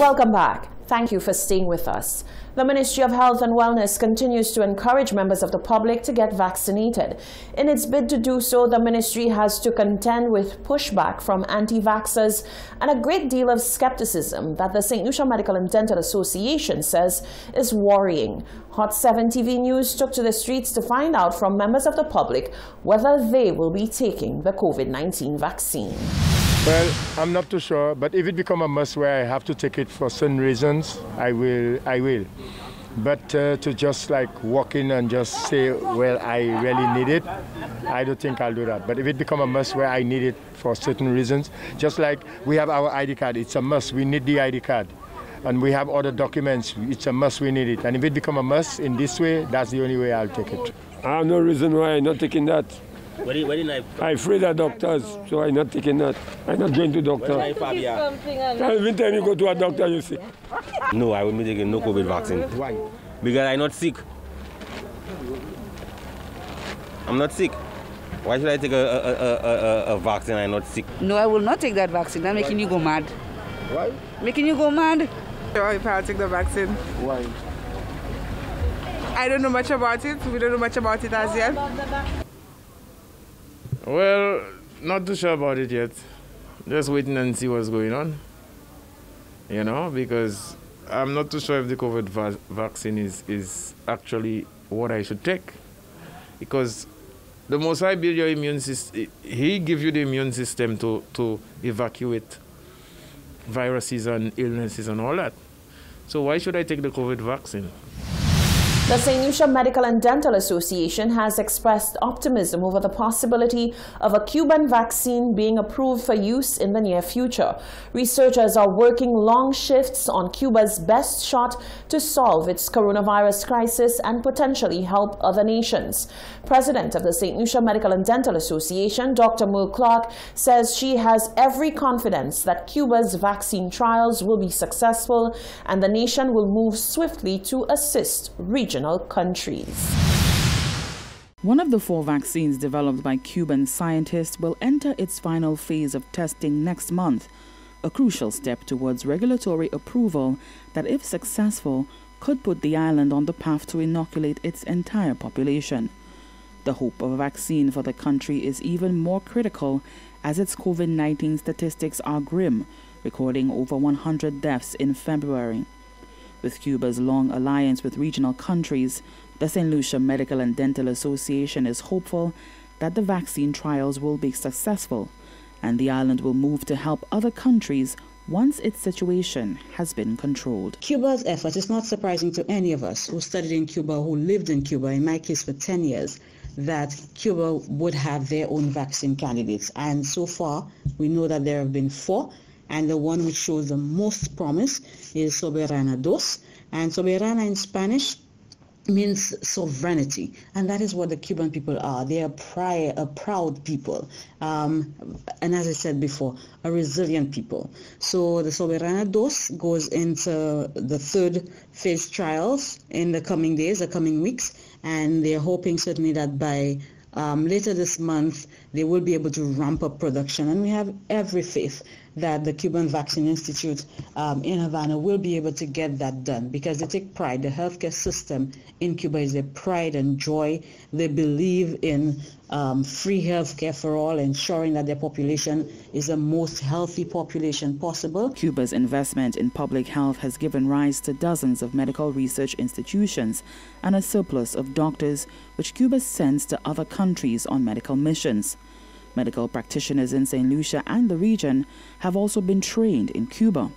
Welcome back. Thank you for staying with us. The Ministry of Health and Wellness continues to encourage members of the public to get vaccinated. In its bid to do so, the ministry has to contend with pushback from anti-vaxxers and a great deal of skepticism that the St. Lucia Medical and Dental Association says is worrying. Hot 7 TV News took to the streets to find out from members of the public whether they will be taking the COVID-19 vaccine. Well, I'm not too sure, but if it becomes a must where I have to take it for certain reasons, I will. But to just like walk in and just say, well, I really need it, I don't think I'll do that. But if it becomes a must where I need it for certain reasons, just like we have our ID card, it's a must, we need the ID card. And we have other documents, it's a must, we need it. And if it becomes a must in this way, that's the only way I'll take it. I have no reason why I'm not taking that. I'm afraid of doctors, so I'm not taking that. I'm not going to doctor. I every time you go to a doctor, you see. No, I won't be taking no COVID vaccine. Why? Because I'm not sick. I'm not sick. Why should I take a vaccine I'm not sick? No, I will not take that vaccine. That's making you go mad. Why? Making you go mad. If I'll take the vaccine. Why? I don't know much about it. We don't know much about it as yet. Well, not too sure about it yet. Just waiting and see what's going on. You know, because I'm not too sure if the COVID vaccine is actually what I should take. Because the Most High build your immune system, He gives you the immune system to evacuate viruses and illnesses and all that. So why should I take the COVID vaccine? The St. Lucia Medical and Dental Association has expressed optimism over the possibility of a Cuban vaccine being approved for use in the near future. Researchers are working long shifts on Cuba's best shot to solve its coronavirus crisis and potentially help other nations. President of the St. Lucia Medical and Dental Association, Dr. Merle Clark, says she has every confidence that Cuba's vaccine trials will be successful and the nation will move swiftly to assist regional countries. One of the 4 vaccines developed by Cuban scientists will enter its final phase of testing next month, a crucial step towards regulatory approval that, if successful, could put the island on the path to inoculate its entire population. The hope of a vaccine for the country is even more critical as its COVID-19 statistics are grim, recording over 100 deaths in February. With Cuba's long alliance with regional countries, the St. Lucia Medical and Dental Association is hopeful that the vaccine trials will be successful and the island will move to help other countries once its situation has been controlled. Cuba's effort is not surprising to any of us who studied in Cuba, who lived in Cuba, in my case for 10 years, that Cuba would have their own vaccine candidates. And so far, we know that there have been 4. And the one which shows the most promise is Soberana Dos. And Soberana in Spanish means sovereignty. And that is what the Cuban people are. They are a proud people. And as I said before, a resilient people. So the Soberana Dos goes into the 3rd phase trials in the coming days, the coming weeks. And they're hoping certainly that by later this month, they will be able to ramp up production. And we have every faith that the Cuban Vaccine Institute in Havana will be able to get that done because they take pride. The healthcare system in Cuba is their pride and joy. They believe in free healthcare for all, ensuring that their population is the most healthy population possible. Cuba's investment in public health has given rise to dozens of medical research institutions and a surplus of doctors, which Cuba sends to other countries on medical missions. Medical practitioners in St. Lucia and the region have also been trained in Cuba.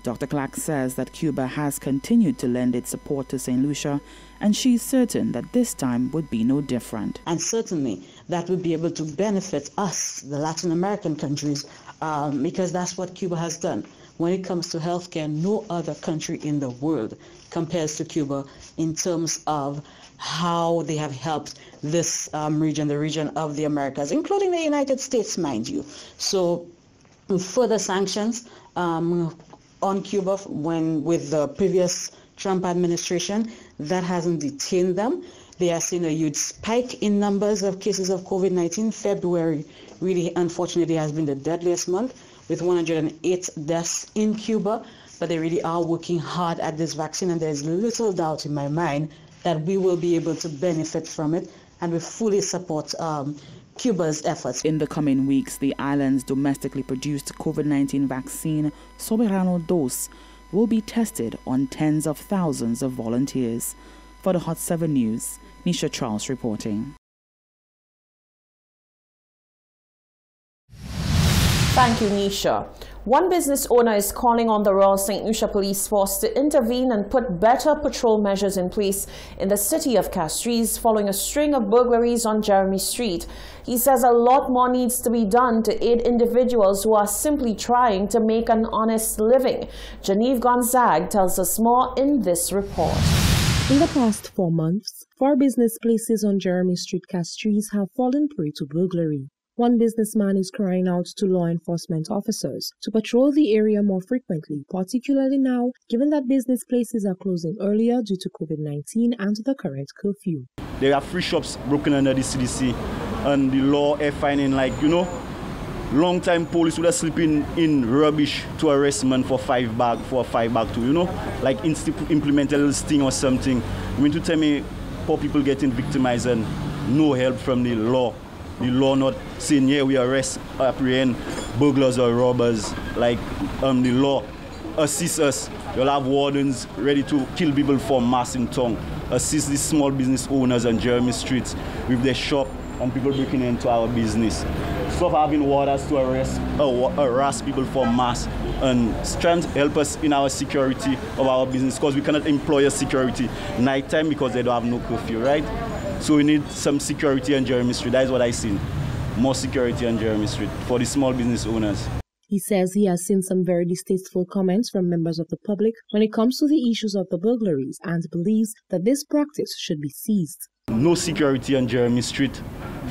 Dr. Clark says that Cuba has continued to lend its support to St. Lucia, and she's certain that this time would be no different. And certainly that would be able to benefit us, the Latin American countries, because that's what Cuba has done. When it comes to healthcare, no other country in the world compares to Cuba in terms of how they have helped this region, the region of the Americas, including the United States, mind you. So further sanctions on Cuba with the previous Trump administration, that hasn't detained them. They are seeing a huge spike in numbers of cases of COVID-19. February really, unfortunately, has been the deadliest month with 108 deaths in Cuba. but they really are working hard at this vaccine, and there's little doubt in my mind that we will be able to benefit from it, and we fully support Cuba's efforts. In the coming weeks, the island's domestically produced COVID-19 vaccine, Soberano Dos, will be tested on tens of thousands of volunteers. For the Hot 7 News, Nisha Charles reporting. Thank you, Nisha. One business owner is calling on the Royal St. Lucia Police Force to intervene and put better patrol measures in place in the city of Castries following a string of burglaries on Jeremy Street. He says a lot more needs to be done to aid individuals who are simply trying to make an honest living. Genevieve Gonzague tells us more in this report. In the past 4 months, 4 business places on Jeremy Street, Castries have fallen prey to burglary. One businessman is crying out to law enforcement officers to patrol the area more frequently, particularly now, given that business places are closing earlier due to COVID-19 and the current curfew. There are free shops broken under the CDC, and the law are finding, long time police would have sleeping in rubbish to arrest man for 5 bag, for a 5 bag too, implement a little sting or something. You mean to tell me poor people getting victimized and no help from the law? The law not saying, yeah, we arrest, apprehend burglars or robbers. The law assist us. You'll have wardens ready to kill people for mass in town. Assist these small business owners on Jeremy Street with their shop and people breaking into our business. Stop having warders to harass people for mass and trying to help us in our security of our business, because we cannot employ a security nighttime because they don't have no curfew, right? So we need some security on Jeremy Street. That is what I see. More security on Jeremy Street for the small business owners. He says he has seen some very distasteful comments from members of the public when it comes to the issues of the burglaries, and believes that this practice should be ceased. No security on Jeremy Street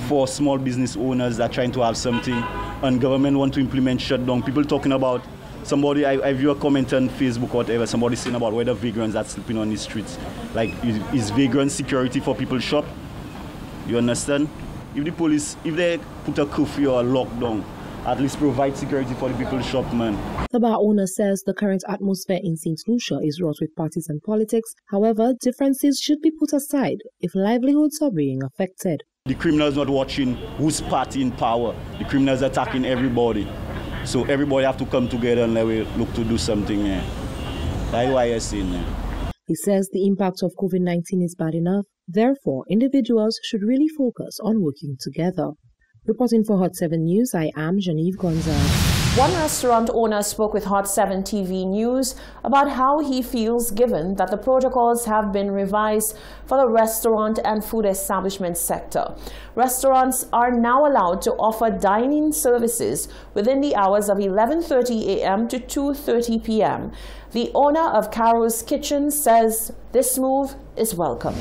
for small business owners that are trying to have something, and government want to implement shutdown. People talking about somebody, I view a comment on Facebook or whatever, somebody saying about whether vagrants are sleeping on the streets. Is vagrant security for people shop? You understand? If the police, if they put a curfew or a lockdown, at least provide security for the people shop, man. The bar owner says the current atmosphere in St. Lucia is wrought with partisan politics. However, differences should be put aside if livelihoods are being affected. The criminals not watching who's party in power. The criminals are attacking everybody. So everybody have to come together and look to do something. That's why I'm saying. He says the impact of COVID-19 is bad enough. Therefore, individuals should really focus on working together. Reporting for Hot 7 News, I am Genevieve Gonzague. One restaurant owner spoke with Hot 7 TV News about how he feels given that the protocols have been revised for the restaurant and food establishment sector. Restaurants are now allowed to offer dining services within the hours of 11:30 a.m. to 2:30 p.m. The owner of Carol's Kitchen says this move is welcome.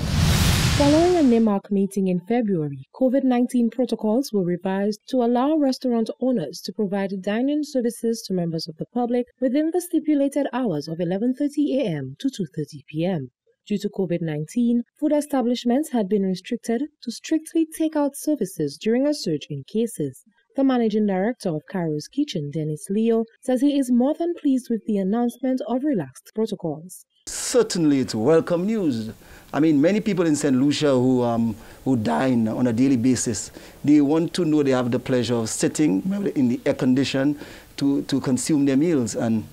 Following a NEMAC meeting in February, COVID-19 protocols were revised to allow restaurant owners to provide dining services to members of the public within the stipulated hours of 11:30 a.m. to 2:30 p.m. Due to COVID-19, food establishments had been restricted to strictly take-out services during a surge in cases. The managing director of Carol's Kitchen, Dennis Leo, says he is more than pleased with the announcement of relaxed protocols. Certainly, it's welcome news. I mean, many people in St. Lucia who dine on a daily basis, they want to know they have the pleasure of sitting in the air condition to consume their meals. And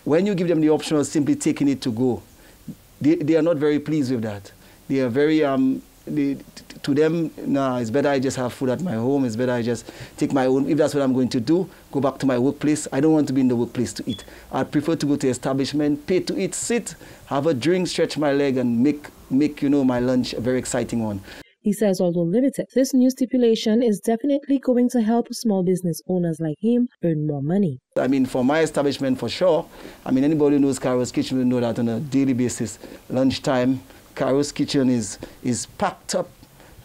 when you give them the option of simply taking it to go, they are not very pleased with that. They are very, to them, nah, it's better I just have food at my home. It's better I just take my own, if that's what I'm going to do, go back to my workplace. I don't want to be in the workplace to eat. I prefer to go to establishment, pay to eat, sit, have a drink, stretch my leg, and make my lunch a very exciting one. He says although limited, this new stipulation is definitely going to help small business owners like him earn more money. I mean, for my establishment, for sure. I mean, anybody who knows Carol's Kitchen will know that on a daily basis, lunchtime, Carol's Kitchen is packed up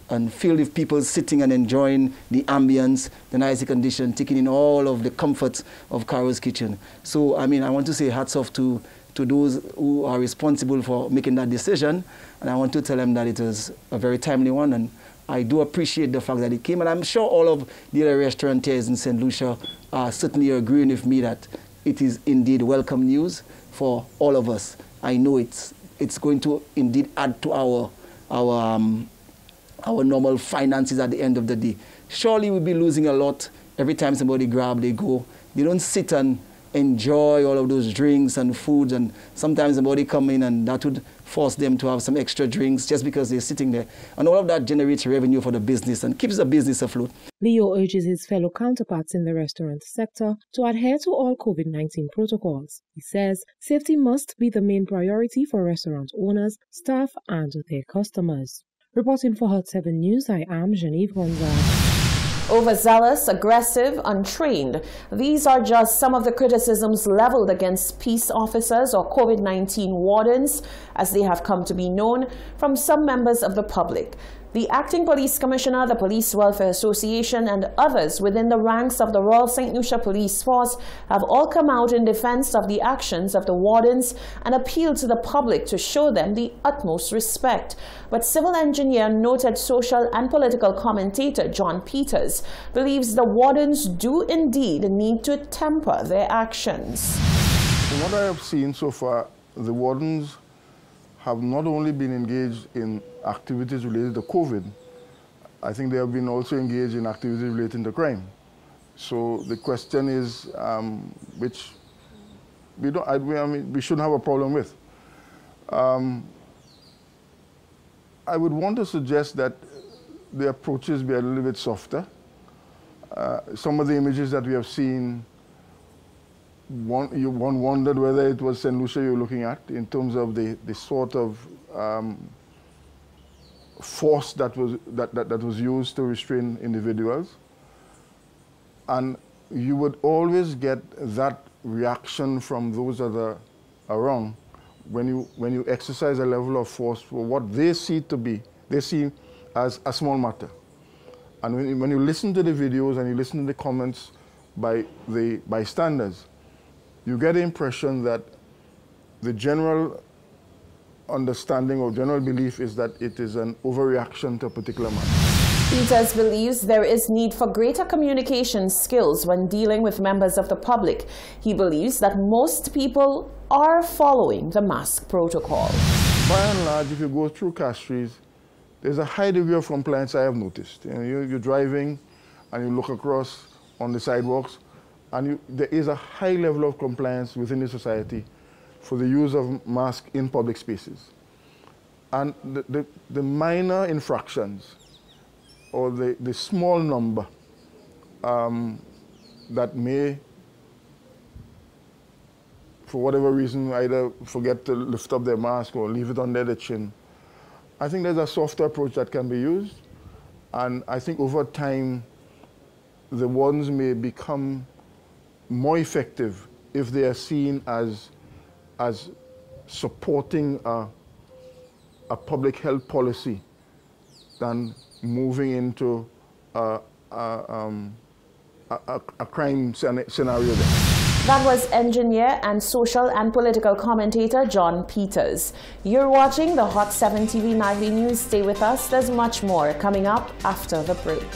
and filled with people sitting and enjoying the ambience, the nice condition, taking in all of the comforts of Carol's Kitchen. So, I mean, I want to say hats off to those who are responsible for making that decision, and I want to tell them that it was a very timely one, and I do appreciate the fact that it came, and I'm sure all of the other restaurateurs in St. Lucia are certainly agreeing with me that it is indeed welcome news for all of us. I know it's going to indeed add to our normal finances at the end of the day. Surely we'll be losing a lot every time somebody grab, they go. They don't sit and enjoy all of those drinks and foods, and sometimes somebody come in and that would force them to have some extra drinks just because they're sitting there. And all of that generates revenue for the business and keeps the business afloat. Leo urges his fellow counterparts in the restaurant sector to adhere to all COVID-19 protocols. He says safety must be the main priority for restaurant owners, staff, and their customers. Reporting for Hot 7 News, I am Genevieve Gonzalez. Overzealous, aggressive, untrained. These are just some of the criticisms leveled against peace officers or COVID-19 wardens, as they have come to be known, from some members of the public. The Acting Police Commissioner, the Police Welfare Association, and others within the ranks of the Royal St. Lucia Police Force have all come out in defense of the actions of the wardens and appealed to the public to show them the utmost respect. But civil engineer, noted social and political commentator John Peters believes the wardens do indeed need to temper their actions. From what I have seen so far, the wardens have not only been engaged in activities related to COVID, I think they have been also engaged in activities related to crime. So the question is, which we shouldn't have a problem with. I would want to suggest that the approaches be a little bit softer. Some of the images that we have seen, one wondered whether it was St. Lucia you're looking at in terms of the sort of force that was used to restrain individuals. And you would always get that reaction from those that are around when you exercise a level of force for what they see as a small matter. And when you listen to the videos and you listen to the comments by the bystanders, you get the impression that the general understanding or general belief is that it is an overreaction to a particular matter. Peters believes there is need for greater communication skills when dealing with members of the public. He believes that most people are following the mask protocol. By and large, if you go through Castries, there's a high degree of compliance I have noticed. You're driving and you look across on the sidewalks, and there is a high level of compliance within the society for the use of masks in public spaces. And the minor infractions, or the small number that may, for whatever reason, either forget to lift up their mask or leave it under the chin, I think there's a softer approach that can be used. And I think over time, the ones may become more effective if they are seen as supporting a public health policy than moving into a crime scenario there. That was engineer and social and political commentator John Peters. You're watching the Hot 7 TV Nightly News. Stay with us. There's much more coming up after the break.